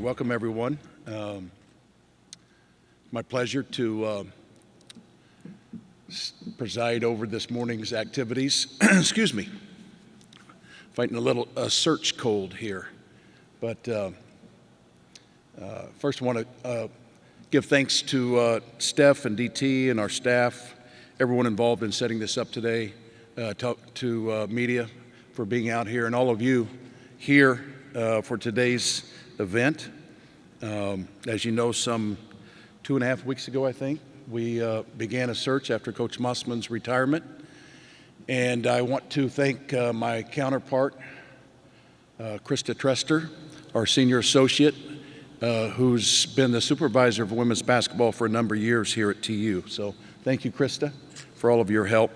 Welcome, everyone. My pleasure to preside over this morning's activities. Excuse me. Fighting a little search cold here. But first I want to give thanks to Steph and DT and our staff, everyone involved in setting this up today, to media for being out here, and all of you here for today's event. As you know, some 2.5 weeks ago, I think, we began a search after Coach Mossman's retirement. And I want to thank my counterpart, Krista Trester, our senior associate, who's been the supervisor of women's basketball for a number of years here at TU. So thank you, Krista, for all of your help.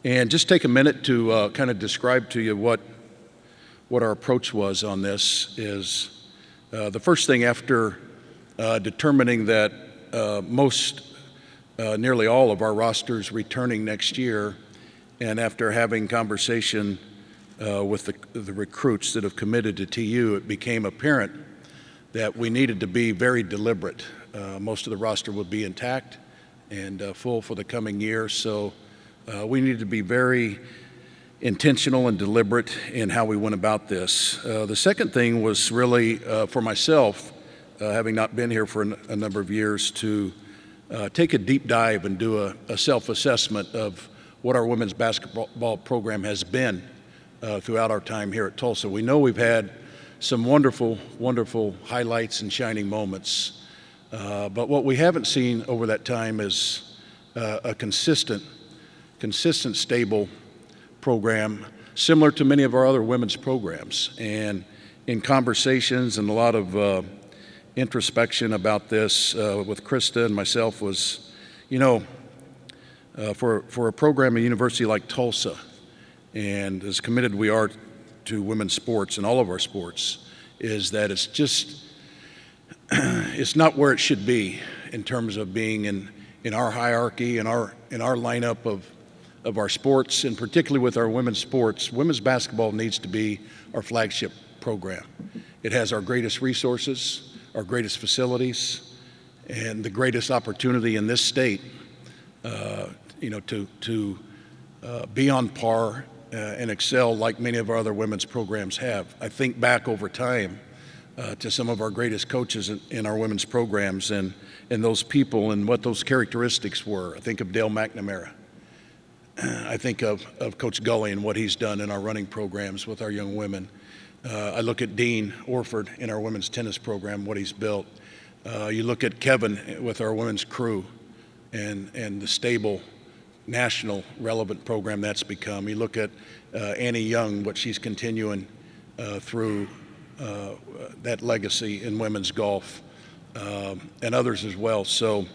And just take a minute to kind of describe to you what our approach was on this. Is the first thing after determining that nearly all of our rosters returning next year, and after having conversation with the recruits that have committed to TU, it became apparent that we needed to be very deliberate. Most of the roster would be intact and full for the coming year, so we needed to be very intentional and deliberate in how we went about this. The second thing was really for myself, having not been here for a number of years, to take a deep dive and do a self-assessment of what our women's basketball program has been throughout our time here at Tulsa. We know we've had some wonderful, wonderful highlights and shining moments, but what we haven't seen over that time is a consistent, stable program, similar to many of our other women's programs. And in conversations and a lot of introspection about this with Krista and myself was, for a program at a university like Tulsa, and as committed we are to women's sports and all of our sports, is that it's just, it's not where it should be in terms of being in our hierarchy, in our lineup of our sports, and particularly with our women's sports. Women's basketball needs to be our flagship program. It has our greatest resources, our greatest facilities, and the greatest opportunity in this state, to be on par and excel like many of our other women's programs have. I think back over time to some of our greatest coaches in our women's programs and those people and what those characteristics were. I think of Dale McNamara. I think of Coach Gully and what he's done in our running programs with our young women. I look at Dean Orford in our women's tennis program, what he's built. You look at Kevin with our women's crew and the stable, national relevant program that's become. You look at Annie Young, what she's continuing through that legacy in women's golf, and others as well. So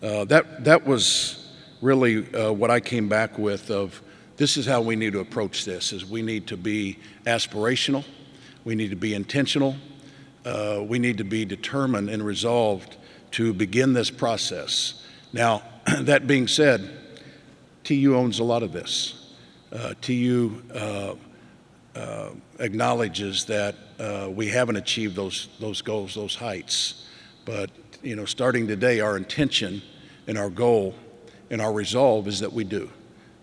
that was really what I came back with of this is how we need to approach this, is we need to be aspirational, we need to be intentional, we need to be determined and resolved to begin this process. Now, that being said, TU owns a lot of this. TU acknowledges that we haven't achieved those goals, those heights, but starting today, our intention and our goal and our resolve is that we do.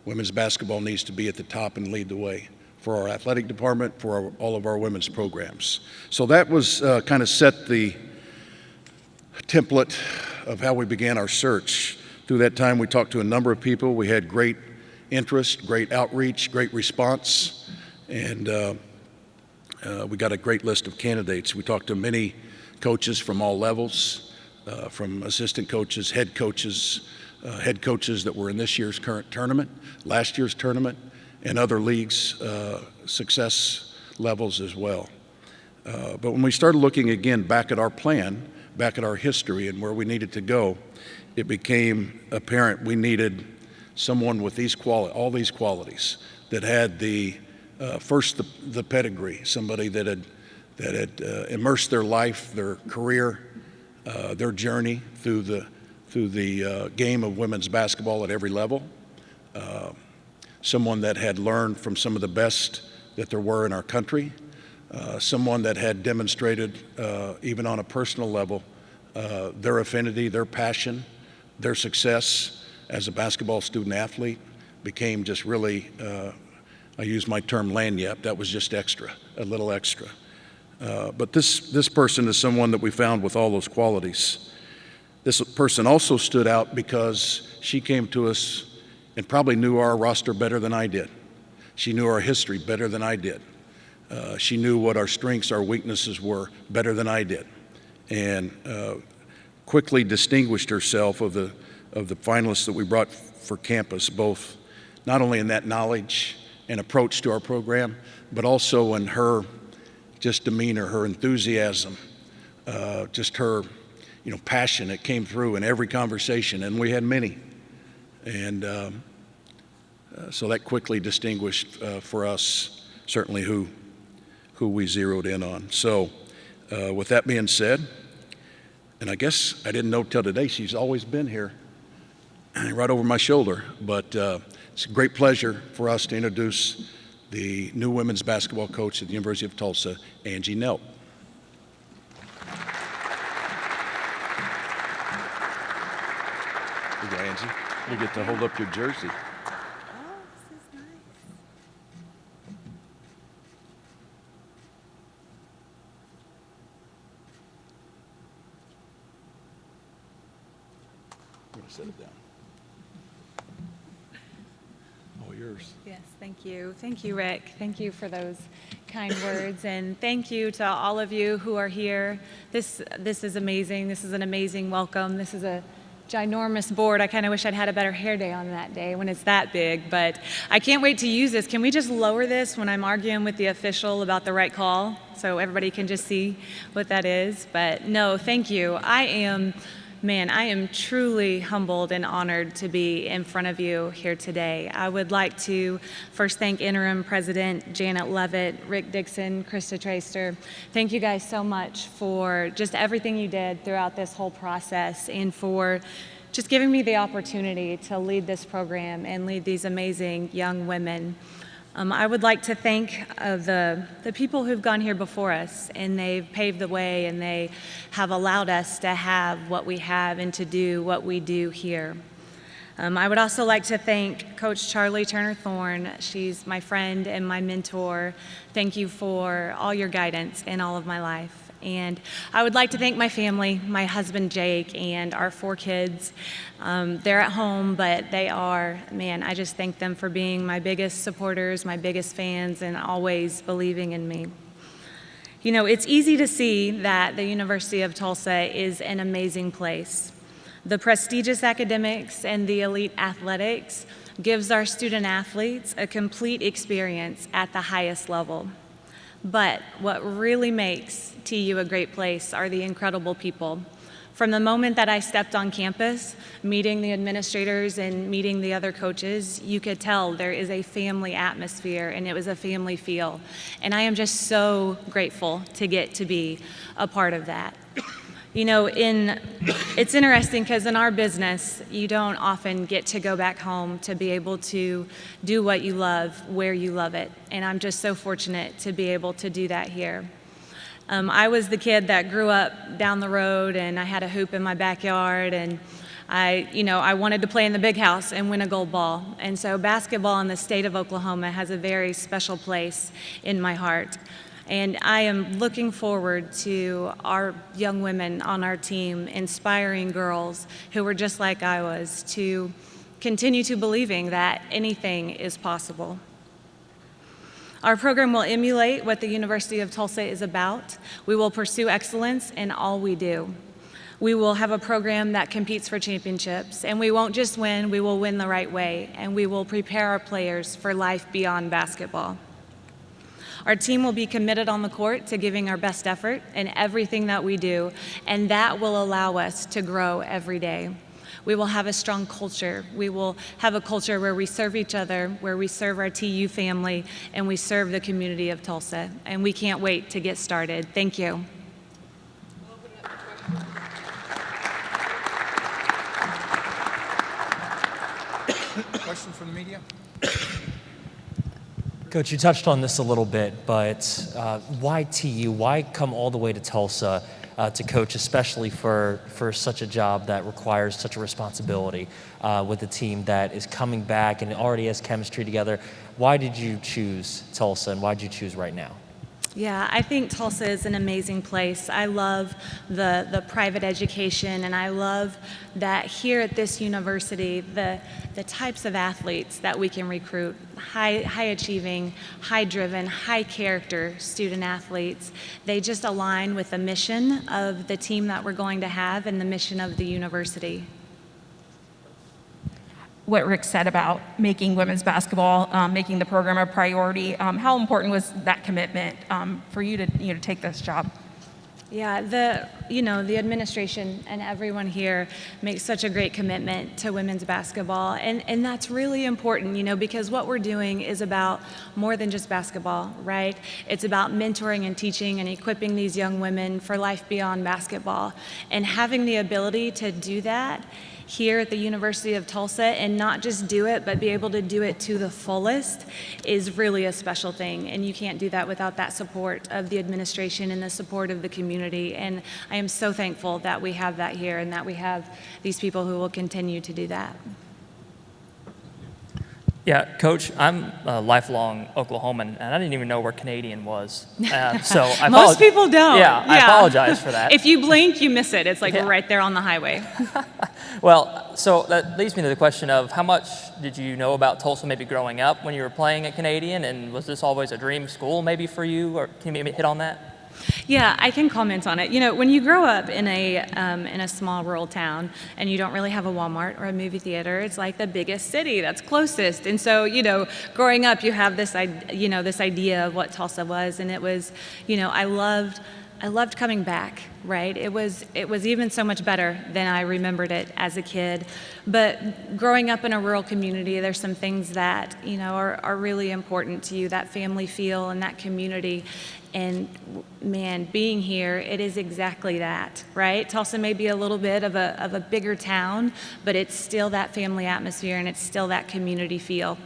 Women's basketball needs to be at the top and lead the way for our athletic department, for all of our women's programs. So that was kind of set the template of how we began our search. Through that time, we talked to a number of people. We had great interest, great outreach, great response, and we got a great list of candidates. We talked to many coaches from all levels, from assistant coaches, head coaches that were in this year's current tournament, last year's tournament, and other leagues' success levels as well. But when we started looking again back at our plan, back at our history and where we needed to go, it became apparent we needed someone with all these qualities that had the pedigree, somebody that had immersed their life, their career, their journey through the game of women's basketball at every level. Someone that had learned from some of the best that there were in our country, someone that had demonstrated, even on a personal level, their affinity, their passion, their success as a basketball student athlete became just really, I use my term lagniappe, that was just extra, a little extra. But this person is someone that we found with all those qualities. This person also stood out because she came to us and probably knew our roster better than I did. She knew our history better than I did. She knew what our strengths, our weaknesses were better than I did, and quickly distinguished herself of the finalists that we brought for campus, both not only in that knowledge and approach to our program, but also in her just demeanor, her enthusiasm, just her passion that came through in every conversation, and we had many. And so that quickly distinguished for us certainly who we zeroed in on. So with that being said, and I guess I didn't know till today, she's always been here right over my shoulder, but it's a great pleasure for us to introduce the new women's basketball coach at the University of Tulsa, Angie Nelp. Here you go, Angie. You get to hold up your jersey. Oh, this is nice. I'm going to set it down. All yours. Yes, thank you. Thank you, Rick. Thank you for those kind words, and thank you to all of you who are here. This is amazing. This is an amazing welcome. This is a ginormous board. I kind of wish I'd had a better hair day on that day when it's that big, but I can't wait to use this. Can we just lower this when I'm arguing with the official about the right call so everybody can just see what that is? But no, thank you. I am truly humbled and honored to be in front of you here today. I would like to first thank Interim President Janet Levitt, Rick Dixon, Krista Traster. Thank you guys so much for just everything you did throughout this whole process and for just giving me the opportunity to lead this program and lead these amazing young women. I would like to thank the people who've gone here before us, and they've paved the way, and they have allowed us to have what we have and to do what we do here. I would also like to thank Coach Charlie Turner-Thorne. She's my friend and my mentor. Thank you for all your guidance in all of my life. And I would like to thank my family, my husband Jake, and our 4 kids. They're at home, but they are, I just thank them for being my biggest supporters, my biggest fans, and always believing in me. You know, it's easy to see that the University of Tulsa is an amazing place. The prestigious academics and the elite athletics gives our student athletes a complete experience at the highest level. But what really makes TU a great place are the incredible people. From the moment that I stepped on campus, meeting the administrators and meeting the other coaches, you could tell there is a family atmosphere and it was a family feel. And I am just so grateful to get to be a part of that. You know, it's interesting because in our business, you don't often get to go back home to be able to do what you love, where you love it. And I'm just so fortunate to be able to do that here. I was the kid that grew up down the road, and I had a hoop in my backyard, and I wanted to play in the big house and win a gold ball. And so basketball in the state of Oklahoma has a very special place in my heart. And I am looking forward to our young women on our team inspiring girls who were just like I was to continue to believing that anything is possible. Our program will emulate what the University of Tulsa is about. We will pursue excellence in all we do. We will have a program that competes for championships, and we won't just win, we will win the right way, and we will prepare our players for life beyond basketball. Our team will be committed on the court to giving our best effort in everything that we do, and that will allow us to grow every day. We will have a strong culture. We will have a culture where we serve each other, where we serve our TU family, and we serve the community of Tulsa. And we can't wait to get started. Thank you. Questions from the media? Coach, you touched on this a little bit, but why TU? Why come all the way to Tulsa to coach, especially for such a job that requires such a responsibility with a team that is coming back and already has chemistry together? Why did you choose Tulsa, and why did you choose right now? Yeah, I think Tulsa is an amazing place. I love the private education, and I love that here at this university, the types of athletes that we can recruit, high achieving, high driven, high character student athletes, they just align with the mission of the team that we're going to have and the mission of the university. What Rick said about making women's basketball, making the program a priority. How important was that commitment for you to take this job? Yeah, the administration and everyone here makes such a great commitment to women's basketball, and that's really important, because what we're doing is about more than just basketball, right? It's about mentoring and teaching and equipping these young women for life beyond basketball, and having the ability to do that here at the University of Tulsa, and not just do it, but be able to do it to the fullest, is really a special thing. And you can't do that without that support of the administration and the support of the community. And I am so thankful that we have that here and that we have these people who will continue to do that. Yeah, Coach, I'm a lifelong Oklahoman, and I didn't even know where Canadian was. So Most people don't. Yeah, I apologize for that. If you blink, you miss it. It's like Yeah. we're right there on the highway. Well, so that leads me to the question of how much did you know about Tulsa maybe growing up when you were playing at Canadian, and was this always a dream school maybe for you, or can you maybe hit on that? Yeah, I can comment on it. When you grow up in a small rural town and you don't really have a Walmart or a movie theater, it's like the biggest city that's closest. And so, growing up, you have this idea of what Tulsa was, and it was, I loved coming back, right? It was even so much better than I remembered it as a kid. But growing up in a rural community, there's some things that, are really important to you, that family feel and that community. And man, being here, it is exactly that, right? Tulsa may be a little bit of a bigger town, but it's still that family atmosphere and it's still that community feel.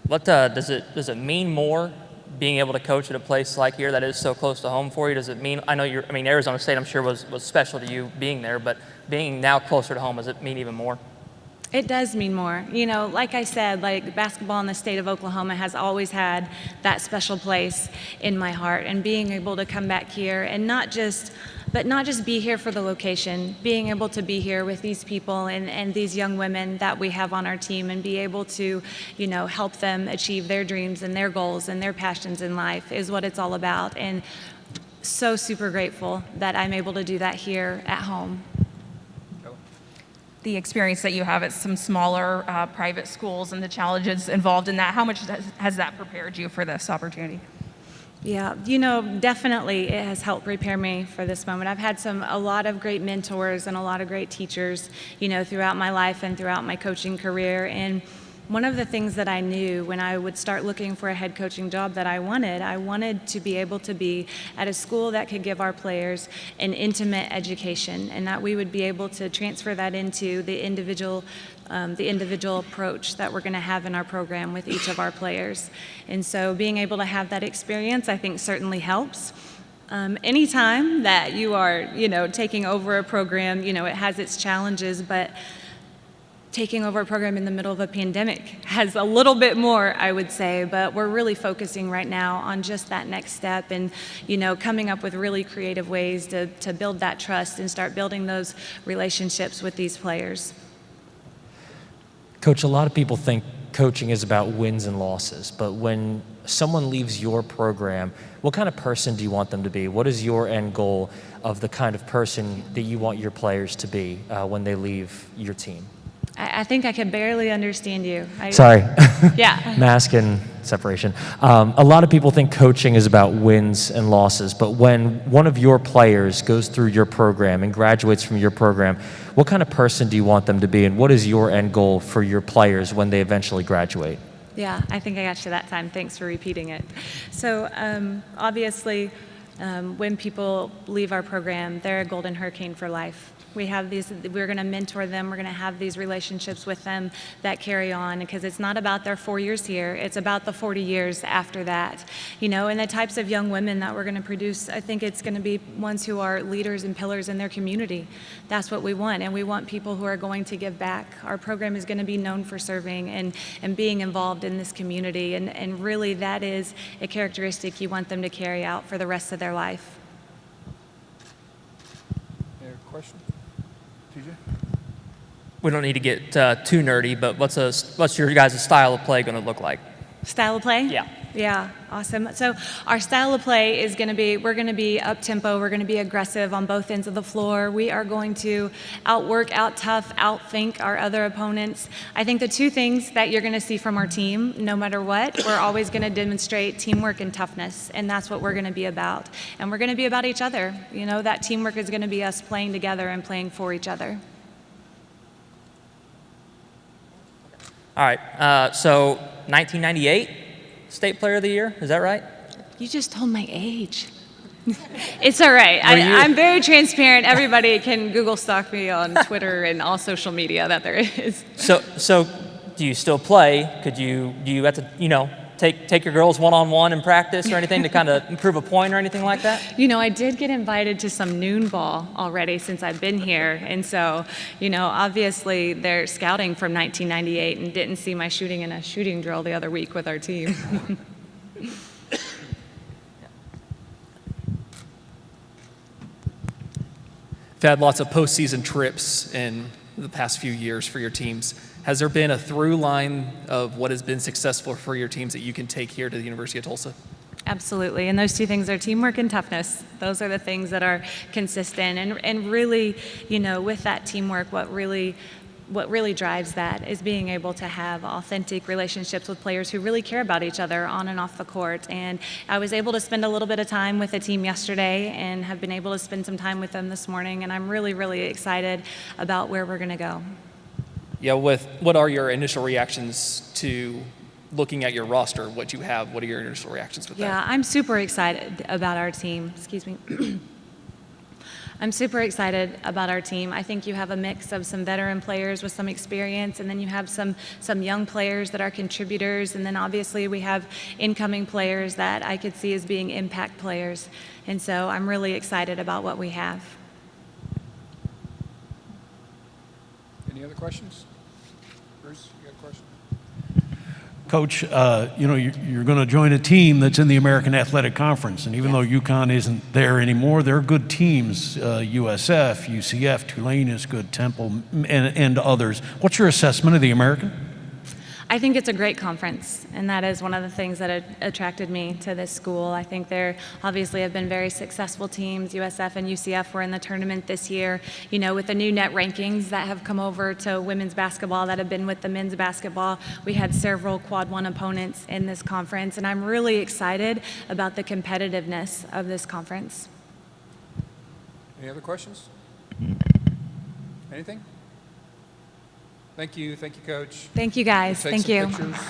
What does it mean more being able to coach at a place like here that is so close to home for you? Does it mean, Arizona State I'm sure was special to you being there, but being now closer to home, does it mean even more? It does mean more. Like I said, basketball in the state of Oklahoma has always had that special place in my heart, and being able to come back here and not just be here for the location, being able to be here with these people and these young women that we have on our team, and be able to, help them achieve their dreams and their goals and their passions in life is what it's all about. And so super grateful that I'm able to do that here at home. The experience that you have at some smaller private schools and the challenges involved in that, how much has that prepared you for this opportunity? Yeah, definitely it has helped prepare me for this moment. I've had a lot of great mentors and a lot of great teachers, throughout my life and throughout my coaching career. And one of the things that I knew when I would start looking for a head coaching job that I wanted to be able to be at a school that could give our players an intimate education, and that we would be able to transfer that into the individual approach that we're going to have in our program with each of our players. And so being able to have that experience, I think, certainly helps. Anytime that you are, taking over a program, it has its challenges, but taking over a program in the middle of a pandemic has a little bit more, I would say, but we're really focusing right now on just that next step and, coming up with really creative ways to build that trust and start building those relationships with these players. Coach, a lot of people think coaching is about wins and losses, but when someone leaves your program, what kind of person do you want them to be? What is your end goal of the kind of person that you want your players to be when they leave your team? I think I can barely understand you. Sorry. Yeah. Mask and separation. A lot of people think coaching is about wins and losses, but when one of your players goes through your program and graduates from your program, what kind of person do you want them to be, and what is your end goal for your players when they eventually graduate? Yeah, I think I got you that time. Thanks for repeating it. So obviously, When people leave our program, they're a golden hurricane for life. We're going to mentor them. We're going to have these relationships with them that carry on, because it's not about their 4 years here. It's about the 40 years after that, and the types of young women that we're going to produce. I think it's going to be ones who are leaders and pillars in their community. That's what we want, and we want people who are going to give back. Our program is going to be known for serving and being involved in this community, and really that is a characteristic you want them to carry out for the rest of their life. Any question? TJ? We don't need to get too nerdy, but what's your guys' style of play going to look like? Style of play? Yeah. Yeah, awesome. So our style of play is going to be, we're going to be up-tempo, we're going to be aggressive on both ends of the floor. We are going to outwork, out-tough, outthink our other opponents. I think the two things that you're going to see from our team, no matter what, we're always going to demonstrate teamwork and toughness, and that's what we're going to be about. And we're going to be about each other. That teamwork is going to be us playing together and playing for each other. All right, so 1998 State Player of the Year, is that right? You just told my age. It's all right. Were you- I'm very transparent. Everybody can Google stalk me on Twitter and all social media that there is. So do you still play? Do you have to, take your girls one-on-one in practice or anything to kind of improve a point or anything like that? I did get invited to some noon ball already since I've been here. And so, obviously they're scouting from 1998 and didn't see my shooting in a shooting drill the other week with our team. You've had lots of postseason trips in the past few years for your teams. Has there been a through line of what has been successful for your teams that you can take here to the University of Tulsa? Absolutely, and those two things are teamwork and toughness. Those are the things that are consistent, and really, with that teamwork, what really drives that is being able to have authentic relationships with players who really care about each other on and off the court. And I was able to spend a little bit of time with the team yesterday and have been able to spend some time with them this morning, and I'm really, really excited about where we're going to go. Yeah, what are your initial reactions to looking at your roster, what you have? What are your initial reactions with that? Yeah, I'm super excited about our team. Excuse me. I'm super excited about our team. I think you have a mix of some veteran players with some experience, and then you have some young players that are contributors, and then obviously we have incoming players that I could see as being impact players. And so I'm really excited about what we have. Any other questions? Bruce, you got a question? Coach, you're going to join a team that's in the American Athletic Conference, and even though UConn isn't there anymore, they're good teams. USF, UCF, Tulane is good, Temple, and others. What's your assessment of the American? I think it's a great conference, and that is one of the things that attracted me to this school. I think there obviously have been very successful teams. USF and UCF were in the tournament this year. With the new net rankings that have come over to women's basketball that have been with the men's basketball, we had several quad one opponents in this conference, and I'm really excited about the competitiveness of this conference. Any other questions? Anything? Thank you, Coach. Thank you, guys. We'll take Thank some you. pictures.